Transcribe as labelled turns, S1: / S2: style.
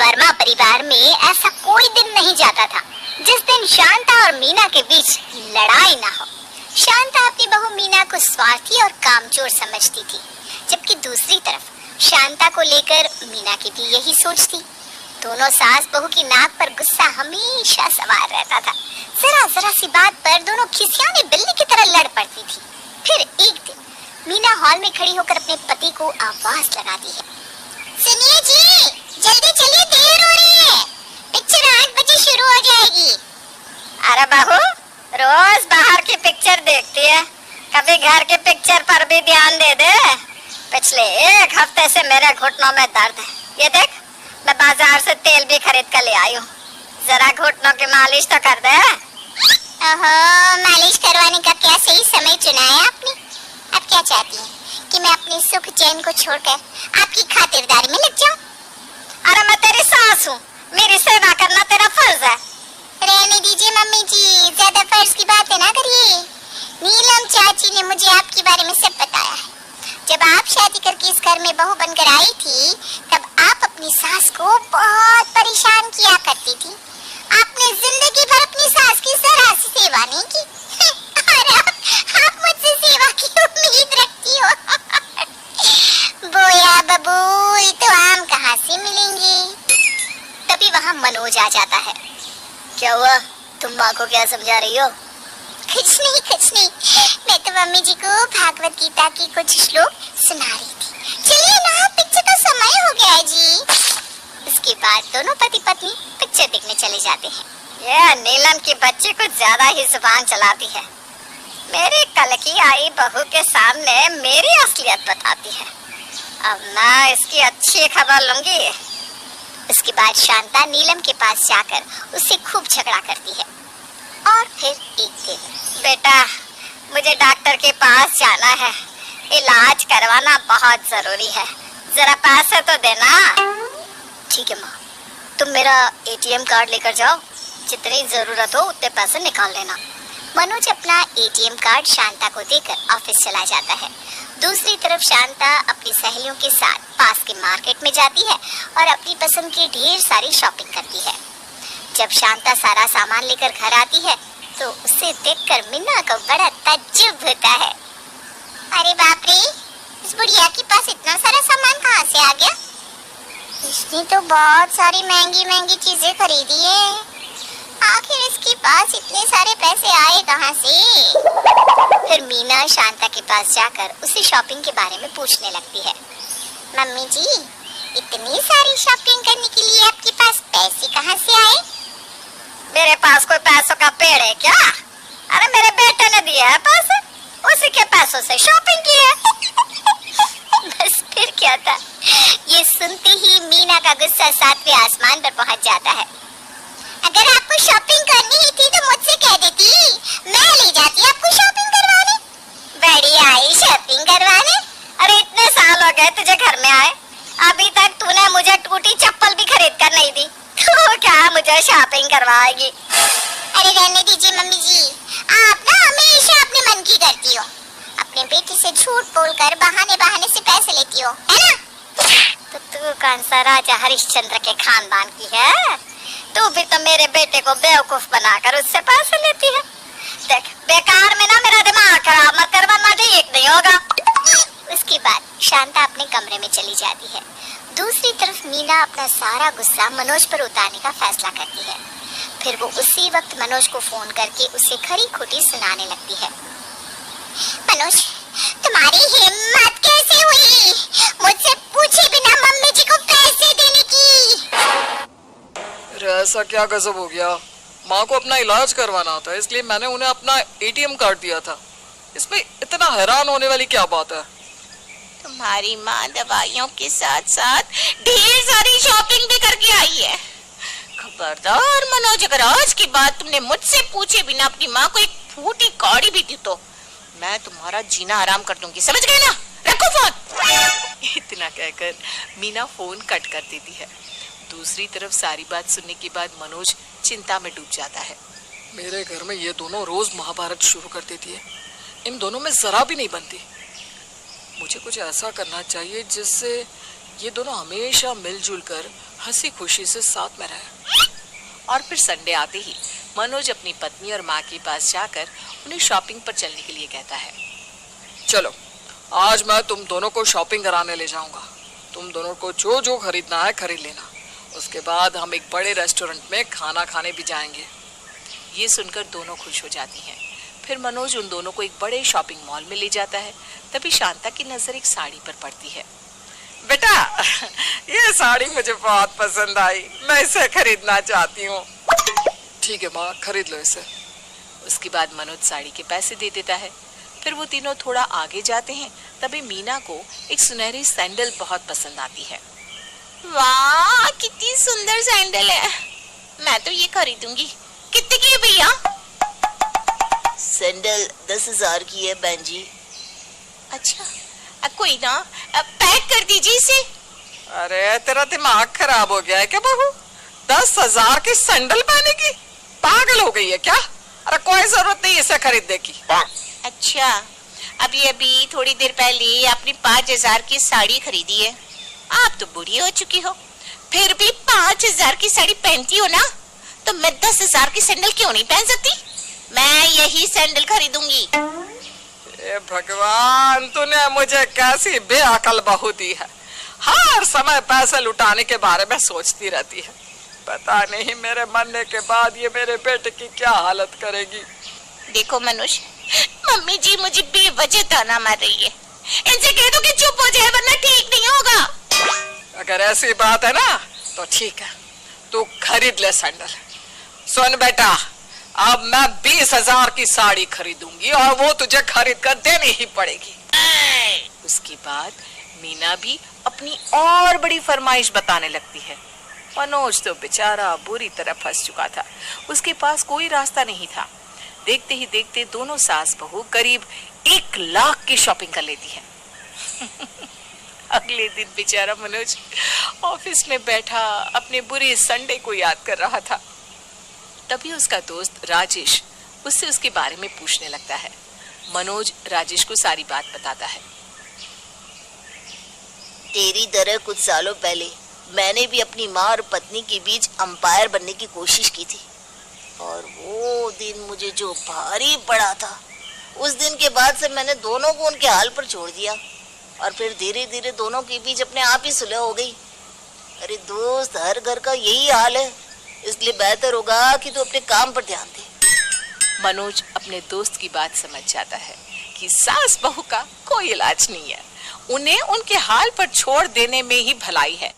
S1: वर्मा परिवार में ऐसा कोई दिन नहीं जाता था जिस दिन शांता और मीना के बीच लड़ाई ना हो। शांता अपनी बहू मीना को स्वार्थी और कामचोर समझती थी, जबकि दूसरी तरफ शांता को लेकर मीना की भी यही सोच थी। दोनों सास बहू की नाक पर गुस्सा हमेशा सवार रहता था। जरा जरा सी बात पर दोनों खिसियाने बिल्ली की तरह लड़ पड़ती थी। फिर एक दिन मीना हॉल में खड़ी होकर अपने पति को आवाज लगाती है, सुनिए जी, जल्दी चलिए, देर हो रही है, पिक्चर 8 बजे शुरू हो जाएगी। अरे बहू, रोज बाहर की पिक्चर देखती है, कभी घर की पिक्चर पर भी ध्यान दे दे। पिछले 1 हफ्ते से मेरे घुटनों में दर्द है। ये देख, मैं बाजार से तेल भी खरीद कर ले आई हूँ, जरा घुटनों की मालिश तो कर दे। ओहो, मालिश करवाने का क्या सही समय चुना है आपने। आप क्या चाहती हैं कि मैं अपने सुख चैन को छोड़कर आपकी खातिरदारी में लग जाऊं? अरे मैं तेरी सास हूँ, मेरी सेवा करना तेरा फर्ज है। रहने दीजिए मम्मी जी, ज्यादा फर्ज की बातें ना करिए। नीलम चाची ने मुझे आपके बारे में सब बताया है। जब आप शादी करके इस घर में बहू बनकर आई थी, तब आप अपनी सास को बहुत परेशान किया करती थी। आपने जिंदगी भर अपनी सास की जरा सी सेवा नहीं की और आप मुझसे सेवा की उम्मीद रखती हो। बोया बबूल तो आम कहाँ से मिलेंगे। तभी वहाँ मनोज आ जाता है। क्या हुआ, तुम माँ को क्या समझा रही हो? कुछ नहीं, मैं तो मम्मी जी को भागवत गीता की कुछ श्लोक सुना रही थी। चलिए ना, पिक्चर का समय हो गया है जी। इसके बाद दोनों पति पत्नी पिक्चर देखने चले जाते हैं। यह नीलम की बच्ची कुछ ज्यादा ही जुबान चलाती है। मेरी कल की आई बहू के सामने मेरी असलियत बताती है। अब मैं इसकी अच्छी खबर लूंगी। इसके बाद शांता नीलम के पास जाकर उससे खूब झगड़ा करती है। और फिर एक दिन, बेटा मुझे डॉक्टर के पास जाना है, इलाज करवाना बहुत जरूरी है, जरा पैसे तो देना। ठीक है माँ, तुम मेरा एटीएम कार्ड लेकर जाओ, जितनी जरूरत हो उतने पैसे निकाल लेना। मनोज अपना एटीएम कार्ड शांता को देकर ऑफिस चला जाता है। दूसरी तरफ शांता अपनी सहेलियों के साथ पास के मार्केट में जाती है और अपनी पसंद की ढेर सारी शॉपिंग करती है। जब शांता सारा सामान लेकर घर आती है तो उसे देखकर मीना को बड़ा ताज्जुब होता है। अरे बाप रे, इस बुढ़िया के पास इतना सारा सामान कहाँ से आ गया? इसने तो बहुत सारी महंगी महंगी चीजें खरीदी है। आखिर इसके पास इतने सारे पैसे आए कहाँ से? फिर मीना शांता के पास जाकर उसे शॉपिंग के बारे में पूछने लगती है। मम्मी जी, इतनी सारी शॉपिंग करने के लिए आपके पास पैसे कहाँ से आए? मेरे पास कोई पैसों का पेड़ है क्या? अरे मेरे बेटे ने दिया है पैसे, उसी के पैसों से शॉपिंग की है। बस फिर क्या था। ये सुनते ही मीना का गुस्सा 7वें आसमान पर पहुंच जाता है। अगर आपको शॉपिंग करनी ही थी तो मुझसे कह देती, मैं ले जाती आपको शॉपिंग करवाने। बड़ी आई शॉपिंग करवाने? अरे इतने साल हो गए तुझे घर में आए, अभी तक तूने मुझे टूटी चप्पल भी खरीद कर नहीं दी, तो क्या मुझे शॉपिंग करवाएगी? अरे रहने दीजिए मम्मी जी, आप ना हमेशा अपने मन की करती हो। अपने बेटे से झूठ बोलकर बहाने बहाने से पैसे लेती हो, है ना? तो तू कौन सा राजा हरिश्चंद्र के खानदान की है? तू भी तो मेरे बेटे को बेवकूफ बनाकर उससे पैसे लेती है। देख, बेकार में ना मेरा दिमाग खराब मत कर, वरना ठीक नहीं होगा। उसके बाद शांता अपने कमरे में चली जाती है। दूसरी तरफ मीना अपना सारा गुस्सा मनोज पर उतारने का फैसला करती है। फिर वो उसी वक्त मनोज को फोन करके उसे खरी खोटी सुनाने लगती है। मनोज, तुम्हारी हिम्मत कैसे हुई मुझसे पूछे बिना मम्मी जी को पैसे देने की?
S2: अरे ऐसा क्या गजब हो गया, माँ को अपना इलाज करवाना था, इसलिए मैंने उन्हें अपना एटीएम कार्ड दिया था। इसमें इतना हैरान होने वाली क्या बात है?
S3: तुम्हारी माँ दवाइयों के साथ साथ ढेर सारी शॉपिंग भी करके आई है। खबरदार मनोज, अगर आज की बात तुमने मुझसे पूछे बिना अपनी माँ को एक फूटी कौड़ी भी दी तो मैं तुम्हारा जीना आराम कर दूंगी, समझ गए ना? रखो फोन।
S4: इतना कहकर मीना फोन कट कर देती है। दूसरी तरफ सारी बात सुनने के बाद मनोज चिंता में डूब जाता है।
S2: मेरे घर में ये दोनों रोज महाभारत शुरू कर देती है, इन दोनों में जरा भी नहीं बनती। मुझे कुछ ऐसा करना चाहिए जिससे ये दोनों हमेशा मिलजुल कर हंसी खुशी से साथ में रहे।
S4: और फिर संडे आते ही मनोज अपनी पत्नी और माँ के पास जाकर उन्हें शॉपिंग पर चलने के लिए कहता है।
S2: चलो, आज मैं तुम दोनों को शॉपिंग कराने ले जाऊंगा। तुम दोनों को जो जो खरीदना है खरीद लेना। उसके बाद हम एक बड़े रेस्टोरेंट में खाना खाने भी जाएंगे।
S4: ये सुनकर दोनों खुश हो जाती हैं। फिर मनोज उन दोनों को एक बड़े शॉपिंग मॉल में ले जाता है। तभी शांता की नजर एक साड़ी पर पड़ती है।
S2: बेटा, ये साड़ी मुझे बहुत पसंद आई, मैं इसे खरीदना चाहती हूँ। ठीक है माँ, खरीद लो इसे।
S4: उसके बाद मनोज साड़ी के पैसे दे देता है। फिर वो तीनों थोड़ा आगे जाते हैं। तभी मीना को एक सुनहरी सैंडल बहुत पसंद आती है।
S3: वाह, कितनी सुंदर सैंडल है, मैं तो ये खरीदूंगी। कितने की है भैया?
S5: सैंडल 10,000 की है बहन जी।
S3: अच्छा, कोई ना, पैक कर दीजिए इसे।
S2: अरे तेरा दिमाग खराब हो गया है क्या बहू? 10,000 की सैंडल पहने की? पागल हो गई है क्या? अरे कोई जरूरत नहीं इसे खरीदने की।
S3: अच्छा, अभी थोड़ी देर पहले आपने 5,000 की साड़ी खरीदी है। आप तो बूढ़ी हो चुकी हो, फिर भी 5,000 की साड़ी पहनती हो ना, तो मैं 10,000 की सैंडल क्यों नहीं पहन सकती? मैं यही सैंडल खरीदूंगी।
S2: ए भगवान, तूने मुझे कैसी बेअकल बहू दी है। हर समय पैसे लुटाने के बारे में सोचती रहती है। पता नहीं मेरे मरने के बाद ये मेरे बेटे की क्या हालत करेगी।
S3: देखो मनोज, मम्मी जी मुझे बेवजह ताना मार रही है। इनसे कह दो कि चुप हो जाए, वरना ठीक नहीं होगा।
S2: अगर ऐसी बात है ना तो ठीक है, तू खरीद ले सैंडल। सुन बेटा, अब मैं 20,000 की साड़ी खरीदूंगी और वो तुझे खरीद कर देनी ही पड़ेगी।
S4: उसके बाद मीना भी अपनी और बड़ी फरमाइश बताने लगती है। मनोज तो बेचारा बुरी तरह फंस चुका था। उसके पास कोई रास्ता नहीं था। देखते ही देखते दोनों सास बहू करीब 1 लाख की शॉपिंग कर लेती है। अगले दिन बेचारा मनोज ऑफिस में बैठा अपने बुरे संडे को याद कर रहा था। तभी उसका दोस्त राजेश उससे उसके बारे में पूछने लगता है। मनोज राजेश को सारी बात बताता है।
S5: तेरी तरह कुछ सालों पहले मैंने भी अपनी माँ और पत्नी के बीच अंपायर बनने की कोशिश की थी, और वो दिन मुझे जो भारी पड़ा था, उस दिन के बाद से मैंने दोनों को उनके हाल पर छोड़ दिया, और फिर धीरे धीरे दोनों के बीच अपने आप ही सुलह हो गई। अरे दोस्त, हर घर का यही हाल है, इसलिए बेहतर होगा कि तू अपने काम पर ध्यान दे।
S4: मनोज अपने दोस्त की बात समझ जाता है कि सास बहू का कोई इलाज नहीं है, उन्हें उनके हाल पर छोड़ देने में ही भलाई है।